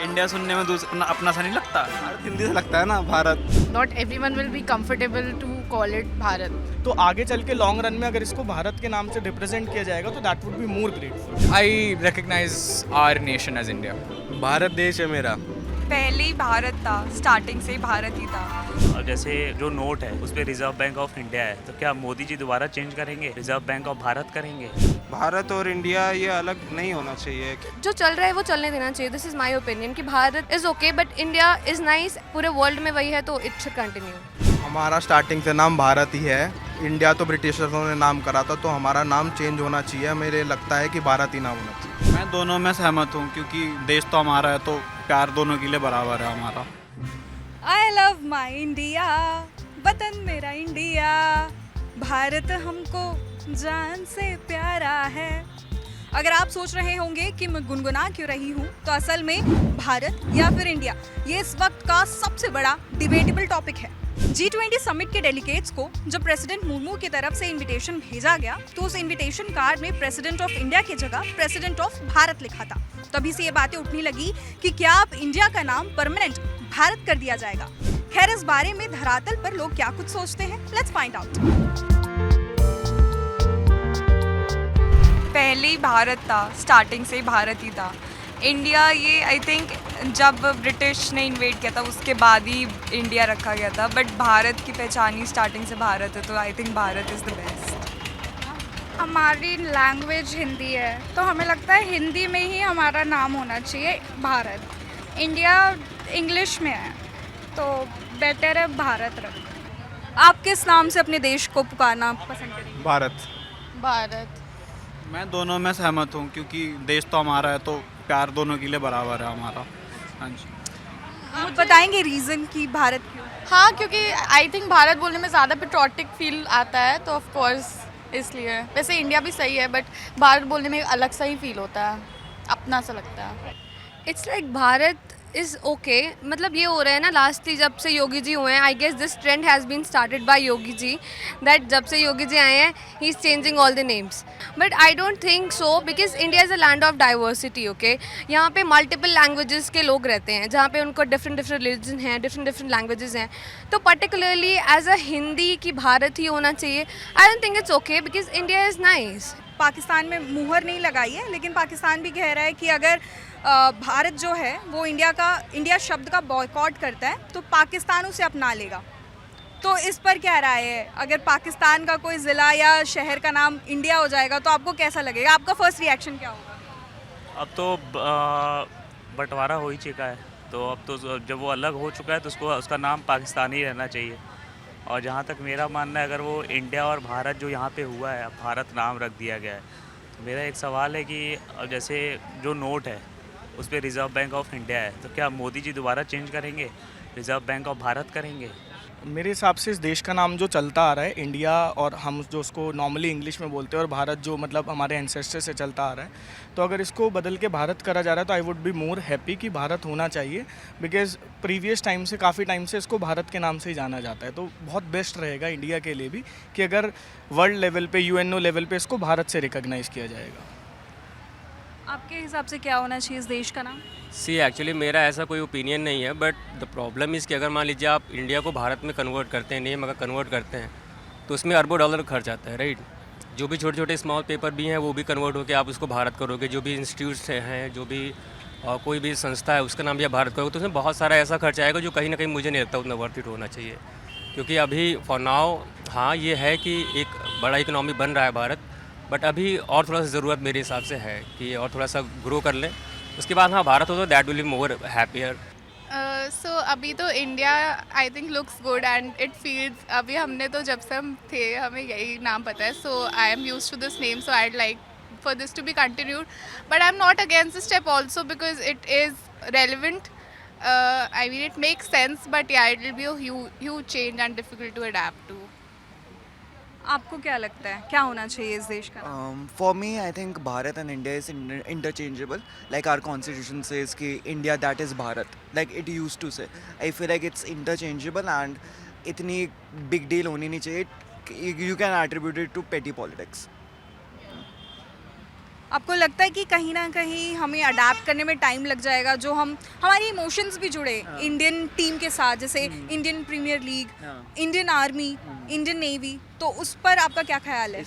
India सुनने में दूसरा अपना सा नहीं लगता। भारत हिंदी से लगता है ना, Bharat. Not everyone will be comfortable to call it Bharat. तो आगे चल के लॉन्ग रन में अगर इसको भारत के नाम से रिप्रेजेंट किया जाएगा तो that would be more grateful. I recognize our nation as India. Bharat देश है मेरा। पहले ही भारत था, स्टार्टिंग से ही भारत ही था। और जैसे जो नोट है उस पर रिजर्व बैंक ऑफ इंडिया है, तो क्या मोदी जी दोबारा चेंज करेंगे, रिजर्व बैंक ऑफ भारत करेंगे? भारत और इंडिया ये अलग नहीं होना चाहिए। जो चल रहा है वो चलने देना चाहिए। दिस इज़ माय ओपिनियन कि Bharat is okay but India is nice. पूरे वर्ल्ड में वही है तो इट शुड कंटिन्यू। हमारा स्टार्टिंग से नाम भारत ही है। इंडिया तो ब्रिटिशर्सों ने नाम करा था, तो हमारा नाम चेंज होना चाहिए। मेरे लगता है कि भारत ही नाम होना चाहिए। मैं दोनों में सहमत हूँ क्योंकि देश तो हमारा है, तो प्यार दोनों के लिए बराबर है हमारा। आई लव माई इंडिया, वतन मेरा इंडिया, भारत हमको जान से प्यारा है। अगर आप सोच रहे होंगे कि मैं गुनगुना क्यों रही हूँ, तो असल में भारत या फिर इंडिया ये इस वक्त का सबसे बड़ा डिबेटेबल टॉपिक है। G20 समिट के डेलीगेट्स को जब प्रेसिडेंट मुर्मू की तरफ से इनविटेशन भेजा गया तो उस इनविटेशन कार्ड में प्रेसिडेंट ऑफ इंडिया की जगह प्रेसिडेंट ऑफ भारत लिखा था। तभी से ये बातें उठने लगी कि क्या अब इंडिया का नाम परमानेंट भारत कर दिया जाएगा। खैर, इस बारे में धरातल पर लोग क्या कुछ सोचते हैं, लेट्स फाइंड आउट। पहले ही भारत था, स्टार्टिंग से ही भारत ही था। इंडिया ये आई थिंक जब ब्रिटिश ने इन्वेट किया था उसके बाद ही इंडिया रखा गया था, बट भारत की पहचान ही स्टार्टिंग से भारत है, तो I think Bharat is the best. हमारी लैंग्वेज हिंदी है तो हमें लगता है हिंदी में ही हमारा नाम होना चाहिए भारत। इंडिया इंग्लिश में है तो बेटर है भारत रख। आप किस नाम से अपने देश को पुकारना पसंद करेंगे? भारत। भारत। मैं दोनों में सहमत हूँ क्योंकि देश तो हमारा है, तो प्यार दोनों के लिए बराबर है हमारा। हाँ जी। आप बताएंगे रीज़न कि भारत क्यों? हाँ, क्योंकि आई थिंक भारत बोलने में ज़्यादा पेट्रोटिक फील आता है तो ऑफ कोर्स इसलिए। वैसे इंडिया भी सही है बट भारत बोलने में अलग सा ही फील होता है, अपना सा लगता है। It's like Bharat is okay. मतलब ये हो रहा है ना, लास्टली जब से योगी जी हुए हैं, I guess this trend has been started by Yogi ji, that जब से योगी जी आए हैं he is changing all the names. But I don't think so because India is a land of diversity. Okay, यहाँ पे मल्टीपल लैंग्वेजेस के लोग रहते हैं, जहाँ पे उनको डिफरेंट रिलीजन हैं, डिफरेंट लैंग्वेजेस हैं। तो पर्टिकुलरली एज अ हिंदी की भारत ही होना चाहिए। आई don't think it's okay because India is nice. Pakistan में मुहर नहीं लगाई है, लेकिन पाकिस्तान भी कह रहा है कि अगर भारत जो है वो इंडिया शब्द का बॉयकॉट करता है तो पाकिस्तान उसे अपना लेगा। तो इस पर क्या राय है? अगर पाकिस्तान का कोई ज़िला या शहर का नाम इंडिया हो जाएगा तो आपको कैसा लगेगा? आपका फर्स्ट रिएक्शन क्या होगा? अब तो बंटवारा हो ही चुका है, तो अब तो जब वो अलग हो चुका है तो उसका नाम पाकिस्तान ही रहना चाहिए। और जहाँ तक मेरा मानना है, अगर वो इंडिया और भारत जो यहाँ पे हुआ है, भारत नाम रख दिया गया है, तो मेरा एक सवाल है कि जैसे जो नोट है उस पर रिजर्व बैंक ऑफ इंडिया है, तो क्या मोदी जी दोबारा चेंज करेंगे, रिजर्व बैंक ऑफ भारत करेंगे? मेरे हिसाब से इस देश का नाम जो चलता आ रहा है इंडिया, और हम जो उसको नॉर्मली इंग्लिश में बोलते हैं, और भारत जो मतलब हमारे एंसेस्टर से चलता आ रहा है, तो अगर इसको बदल के भारत करा जा रहा है तो I would be more happy कि भारत होना चाहिए। बिकॉज प्रीवियस टाइम से काफ़ी टाइम से इसको भारत के नाम से ही जाना जाता है, तो बहुत बेस्ट रहेगा इंडिया के लिए भी कि अगर वर्ल्ड लेवल पे, यूएनओ लेवल पे इसको भारत से रिकॉग्नाइज़ किया जाएगा। आपके हिसाब से क्या होना चाहिए इस देश का नाम? सी एक्चुअली मेरा ऐसा कोई ओपिनियन नहीं है, बट द प्रॉब्लम इज़ कि अगर मान लीजिए आप इंडिया को भारत में कन्वर्ट करते हैं, नेम अगर कन्वर्ट करते हैं तो उसमें अरबों डॉलर खर्च आता है, राइट। जो भी छोटे छोटे स्मॉल पेपर भी हैं वो भी कन्वर्ट होकर आप उसको भारत करोगे, जो भी इंस्टीट्यूट्स हैं, जो भी कोई भी संस्था है उसका नाम भी आप भारत करोगे, तो उसमें बहुत सारा ऐसा खर्च आएगा जो कहीं ना कहीं मुझे नहीं लगता उतना वर्थ इट होना चाहिए। क्योंकि अभी फॉर नाउ हाँ ये है कि एक बड़ा इकोनॉमी बन रहा है भारत, बट अभी और थोड़ा सा ज़रूरत मेरे हिसाब से है कि और थोड़ा सा ग्रो कर लें, उसके बाद हाँ भारत हो तो that will be more happier. So अभी तो India I think looks good and it feels. अभी हमने तो जब से हम थे हमें यही नाम पता है, so I am use to this name, so I like for this to be continued, but I am not against this step also because it is relevant. I mean it makes sense, but yeah it will be a huge change and difficult to adapt to. आपको क्या लगता है क्या होना चाहिए इस देश का? For me, I think Bharat and India is interchangeable. Like our constitution says कि India that is Bharat. Like it used to say. I feel like it's interchangeable and इतनी big deal होनी नहीं चाहिए. You can attribute it to petty politics. आपको लगता है कि कहीं ना कहीं हमें अडाप्ट करने में टाइम लग जाएगा, जो हम हमारे इमोशंस भी जुड़े इंडियन टीम के साथ, जैसे Indian Premier League, Indian Army, Indian Navy, तो उस पर आपका क्या ख्याल है?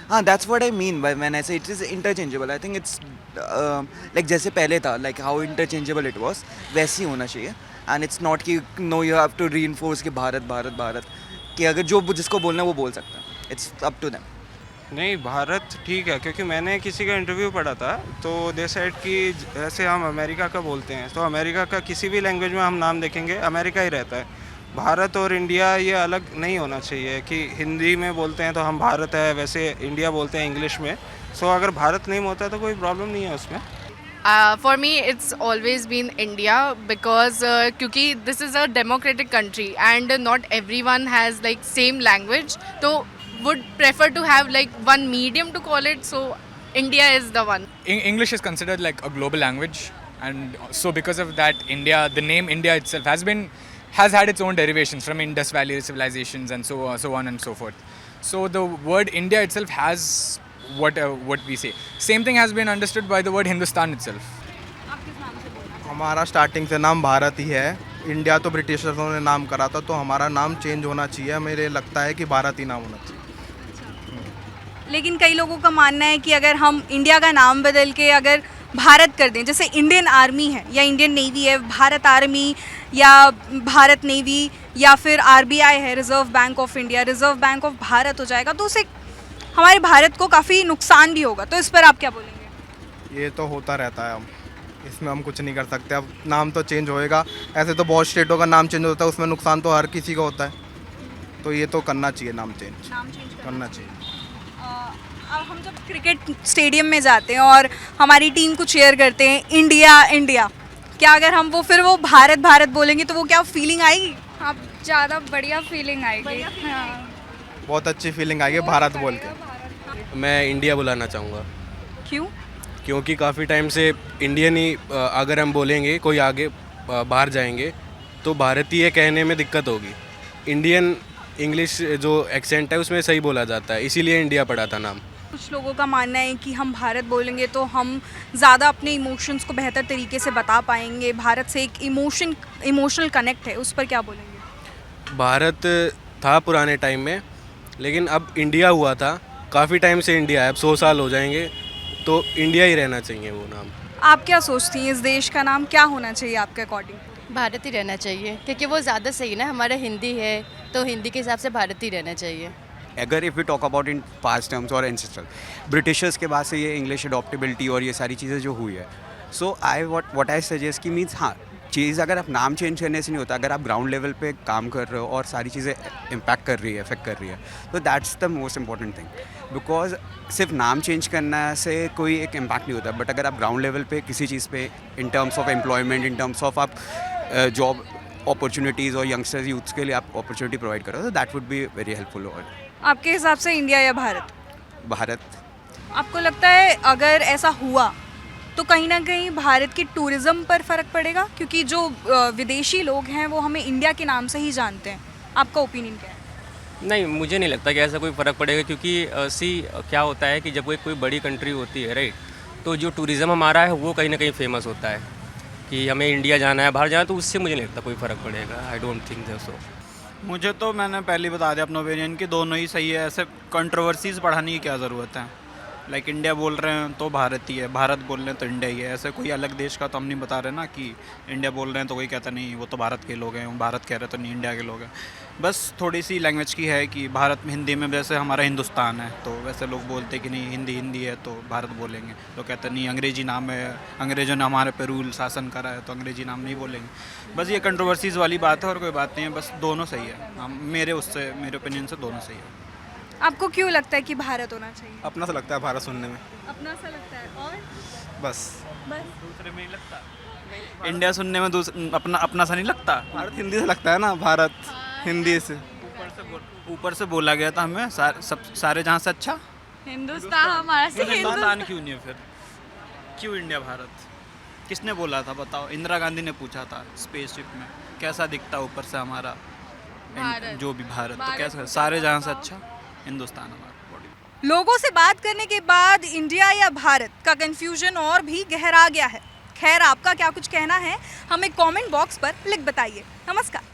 हाँ, that's what I mean by when I say it is interchangeable. I think it's like जैसे पहले था, like how interchangeable it was, वैसे ही होना चाहिए. And it's not कि no you have to reinforce कि भारत भारत भारत, कि अगर जो जिसको बोलना है वो बोल सकता है. It's up to them. नहीं, भारत ठीक है, क्योंकि मैंने किसी का इंटरव्यू पढ़ा था तो दे सेड कि जैसे हम अमेरिका का बोलते हैं तो अमेरिका का किसी भी लैंग्वेज में हम नाम देखेंगे अमेरिका ही रहता है. भारत और इंडिया ये अलग नहीं होना चाहिए कि हिंदी में बोलते हैं तो हम भारत है, वैसे इंडिया बोलते हैं इंग्लिश में. सो अगर भारत नहीं होता तो कोई प्रॉब्लम नहीं है उसमें. For me, it's always been India because क्योंकि this is a democratic country and not everyone has like same language. So would prefer to have like one medium to call it. So India is the one. English is considered like a global language, and so because of that, the name India itself has had its own derivations from Indus Valley civilizations and so on and so forth. So the word India itself has what we say. Same thing has been understood by the word Hindustan itself. हमारा starting से नाम भारत ही है. India तो ब्रिटिशर्सों ने नाम करा था, तो हमारा नाम चेंज होना चाहिए. मेरे लगता है कि भारत ही नाम होना चाहिए. लेकिन कई लोगों का मानना है कि अगर हम इंडिया का नाम बदल के अगर भारत कर दें, जैसे इंडियन आर्मी है या इंडियन नेवी है, भारत आर्मी या भारत नेवी, या फिर आरबीआई है, reserve bank of India, reserve bank of Bharat हो जाएगा, तो उससे हमारे भारत को काफ़ी नुकसान भी होगा. तो इस पर आप क्या बोलेंगे? ये तो होता रहता है, इसमें हम कुछ नहीं कर सकते. अब नाम तो चेंज होएगा. ऐसे तो बहुत स्टेटों का नाम चेंज होता है, उसमें नुकसान तो हर किसी का होता है. तो ये तो करना चाहिए, नाम चेंज करना चाहिए. अब हम जब क्रिकेट स्टेडियम में जाते हैं और हमारी टीम को चीयर करते हैं इंडिया इंडिया, क्या अगर हम वो भारत भारत बोलेंगे तो वो क्या फीलिंग आएगी? आप ज़्यादा बढ़िया फीलिंग आएगी. हाँ. बहुत अच्छी फीलिंग आएगी भारत बोल के. मैं इंडिया बुलाना चाहूँगा. क्यों? क्योंकि काफ़ी टाइम से इंडियन ही अगर हम बोलेंगे, कोई आगे बाहर जाएंगे तो भारतीय कहने में दिक्कत होगी. इंडियन इंग्लिश जो एक्सेंट है उसमें सही बोला जाता है, इसीलिए इंडिया पड़ा था नाम. कुछ लोगों का मानना है कि हम भारत बोलेंगे तो हम ज़्यादा अपने इमोशंस को बेहतर तरीके से बता पाएंगे. भारत से एक इमोशनल कनेक्ट है, उस पर क्या बोलेंगे? भारत था पुराने टाइम में, लेकिन अब इंडिया हुआ था. काफ़ी टाइम से इंडिया है, अब 100 साल हो जाएंगे, तो इंडिया ही रहना चाहिए वो नाम. आप क्या सोचती हैं, इस देश का नाम क्या होना चाहिए आपके अकॉर्डिंग? भारत ही रहना चाहिए क्योंकि वो ज़्यादा सही ना. हमारा हिंदी है तो हिंदी के हिसाब से भारत ही रहना चाहिए. अगर if we talk about in past terms और एंसेस्ट्रल, ब्रिटिशर्स के बाद से ये इंग्लिश अडॉप्टेबिलिटी और ये सारी चीज़ें जो हुई है, सो व्हाट आई सजेस्ट कि मीन्स हाँ, चीज़ अगर आप नाम चेंज करने से नहीं होता. अगर आप ग्राउंड लेवल पे काम कर रहे हो और सारी चीज़ें इम्पैक्ट कर रही है, इफेक्ट कर रही है, तो that's the most important thing. Because सिर्फ नाम चेंज करना से कोई एक इम्पैक्ट नहीं होता. बट अगर आप ग्राउंड लेवल पे किसी चीज़ पे in terms of employment, in terms of आप जॉब अपॉर्चुनिटीज़ और यंगस्टर्स यूथ्स के लिए आप अपॉर्चुनिटी प्रोवाइड करो, तो that would be very helpful. आपके हिसाब से इंडिया या भारत? भारत. आपको लगता है अगर ऐसा हुआ तो कहीं ना कहीं भारत की टूरिज़्म पर फ़र्क पड़ेगा? क्योंकि जो विदेशी लोग हैं वो हमें इंडिया के नाम से ही जानते हैं. आपका ओपिनियन क्या है? नहीं, मुझे नहीं लगता कि ऐसा कोई फ़र्क पड़ेगा, क्योंकि क्या होता है कि जब कोई बड़ी कंट्री होती है, राइट, तो जो टूरिज़्म हमारा है वो कहीं ना कहीं फेमस होता है कि हमें इंडिया जाना है, बाहर जाना है, तो उससे मुझे नहीं लगता कोई फ़र्क पड़ेगा. आई डोंट थिंक सो. मुझे तो, मैंने पहले बता दिया अपना ओपिनियन कि दोनों ही सही है. ऐसे कंट्रोवर्सीज बढ़ाने की क्या ज़रूरत है? लाइक इंडिया बोल रहे हैं तो भारत ही है, भारत बोल रहे हैं तो इंडिया ही है. ऐसे कोई अलग देश का तो हम नहीं बता रहे ना कि इंडिया बोल रहे हैं तो कोई कहता नहीं वो तो भारत के लोग हैं, भारत कह रहे तो नहीं इंडिया के लोग हैं. बस थोड़ी सी लैंग्वेज की है कि भारत में हिंदी में जैसे हमारा हिंदुस्तान है तो वैसे लोग बोलते कि नहीं हिंदी है तो भारत बोलेंगे. तो कहते नहीं अंग्रेज़ी नाम है, अंग्रेज़ों ने हमारे पे रूल शासन करा है तो अंग्रेज़ी नाम नहीं बोलेंगे. बस ये कंट्रोवर्सीज़ वाली बात है और कोई बात नहीं है. बस दोनों सही है. मेरे ओपिनियन से दोनों सही है. आपको क्यों लगता है कि भारत होना चाहिए? अपना सा लगता है भारत सुनने में. अपना सा लगता है. और बस दूसरे में नहीं लगता. इंडिया सुनने में अपना सा नहीं लगता. भारत हिंदी से लगता है ना, भारत हिंदी से. ऊपर से बोला गया था हमें सारे जहाँ से अच्छा हिंदुस्तान हमारा से हिंदुस्तान क्यों नहीं है फिर? क्यों इंडिया भारत? किसने बोला था बताओ? इंदिरा गांधी ने पूछा था स्पेसशिप में, कैसा दिखता ऊपर से हमारा भारत. जो भी भारत, तो कैसा सारे जहाँ से अच्छा हिंदुस्तान हमारा. लोगों से बात करने के बाद इंडिया या भारत का कन्फ्यूजन और भी गहरा गया है। खैर, आपका क्या कुछ कहना है हमें कमेंट बॉक्स पर लिख बताइए। नमस्कार।